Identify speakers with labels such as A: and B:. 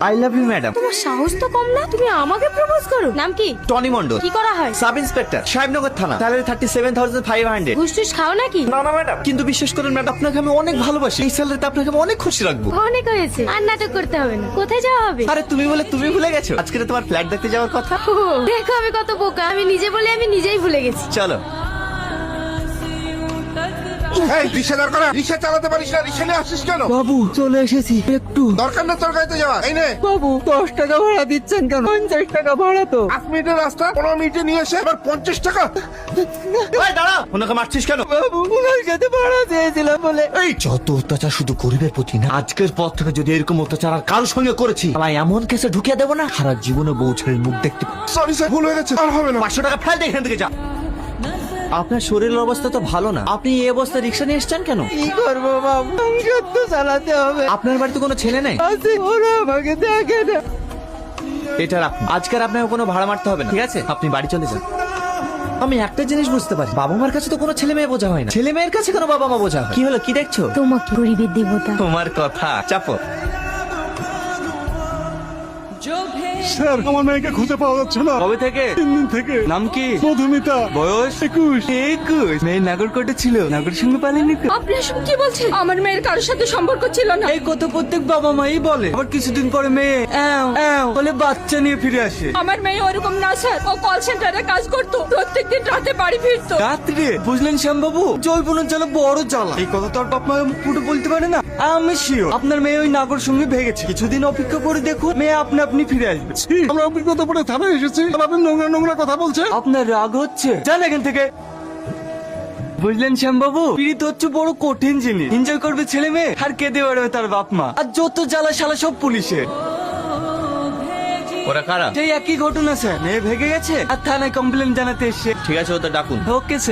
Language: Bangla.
A: I love you madam.
B: তোমার সাহস তো কম না, তুমি আমাকে প্রপোজ করো? নাম কি?
A: টনি মন্ডল।
B: কি করা হয়?
A: সাব ইন্সপেক্টর, সাহেবনগর থানা। স্যালারি 37,500।
B: ঘুষ টুস খাও নাকি?
A: না না ম্যাডাম, কিন্তু বিশ্বাস করেন ম্যাডাম, আপনাকে আমি অনেক ভালোবাসি। এই স্যালারিতে আপনাকে আমি অনেক খুশি রাখবো।
B: অনেক হয়েছে, আর নাটক করতে হবে না। কোথায় যাওয়া হবে?
A: আরে তুমি বলে তুমি ভুলে গেছো, আজকে তো তোমার ফ্ল্যাট দেখতে যাওয়ার কথা।
B: ও, দেখো আমি কত বোকা, আমি নিজে বলে আমি নিজেই ভুলে গেছি।
A: চলো।
C: এই রিক্সা দরকার না, রিক্সা চালাতে পারিস না, রিক্সা নিয়ে আসিস কেন?
D: বাবু চলে এসেছি, একটু
C: দরকার না তোর গাড়িতে যাওয়া। এই নে
D: বাবু 10 টাকা ভাড়া দিচ্ছেন কেন? 50 টাকা ভাড়া তো।
C: 5 মিনিটের রাস্তা 15 মিনিটে নিয়ে এসে আবার 50 টাকা।
A: এই দাঁড়া, ওনাকে মারছিস কেন?
D: বাবু ওনার সাথে ভাড়া চেয়েছিলাম বলে।
A: এই যত অত্যাচার শুধু গরিবের প্রতি না, আজকের পর থেকে যদি এরকম অত্যাচার আর কারোর সঙ্গে করেছি, তাহলে এমন কেসে ঢুকিয়ে দেবো না, সারা জীবনে বউ ছেলের মুখ দেখতে পাবো।
C: সরি স্যার, ভুল হয়ে গেছে, আর হবে না।
A: 500 টাকা ফেল দে এখান থেকে, যা। আপনার শরীরের অবস্থা তো ভালো না, আপনি এই অবস্থায় রিক্সা নিয়ে এসছেন কেন?
D: কি করবো বাবু, সংসার তো চালাতে হবে।
A: আপনার বাড়িতে কোনো ছেলে নেই?
D: আছে, ওরা আমাকে দেখে না।
A: এটা রাখুন, আজকের আপনাকে কোনো ভাড়া মারতে হবে না, ঠিক আছে? আপনি বাড়ি চলে যান। আমি একটা জিনিস বুঝতে পারি, বাবা মার কাছে তো কোনো ছেলে মেয়ে বোঝা হয় না, ছেলে মেয়ের কাছে কোনো বাবা মা বোঝা হয়। কি হলো, কি দেখছো?
B: তোমাকে গরিবের দেবতা।
A: তোমার কথা চাপো।
E: স্যার, আমার মেয়েকে খুঁজে পাওয়া যাচ্ছে না।
F: কবে থেকে?
E: 3 দিন থেকে।
F: নাম কি?
E: মধুমিতা।
F: বয়স?
E: 21।
F: মেয়ের নাগরকোটে ছিল, নাগর সঙ্গে পালিনি তো?
B: আপনি এসব কি বলছেন? আমার মেয়ের কারোর সাথে সম্পর্ক ছিল না।
F: এই কথা প্রত্যেক বাবা মাই বলে, আবার কিছুদিন পরে মেয়ে অ্যাও অ্যাও বলে বাচ্চা নিয়ে ফিরে আসে।
B: আমার মেয়ে ওরকম না স্যার, ও কল সেন্টারে কাজ করতো, প্রত্যেকদিন রাতে বাড়ি ফিরতো।
F: রাত্রে বুঝলেন শ্যামবাবু, জৈবনের জ্বালা বড় জ্বালা। এই কথা তো আর বাপ মায়ের মুখ ফুটে বলতে পারে না। আমি শিওর আপনার মেয়ে ওই নাগর সঙ্গে ভেগেছে। কিছুদিন অপেক্ষা করে দেখুন, মেয়ে আপনি আপনি ফিরে আসবে।
E: ছি, আমরা অভিজ্ঞতা পড়ে থানায় এসেছি, আর আপনি নোংরা নোংরা কথা বলছেন।
F: আপনার রাগ হচ্ছে, যান এখান থেকে। বুঝলেন শ্যামবাবু, পীড়িত হচ্ছে বড় কঠিন জিনিস। এনজয় করবে ছেলে মেয়ে, আর কেঁদে বেড়াবে তার বাপ মা, আর যত জ্বালা শালা সব পুলিশের।
A: ওরা কারা?
F: সেই একই ঘটনা স্যার, মেয়ে ভেগে গেছে আর থানায় কমপ্লেন জানাতে এসছে।
A: ঠিক আছে, ওটা ডাকুন।
F: Okay sir.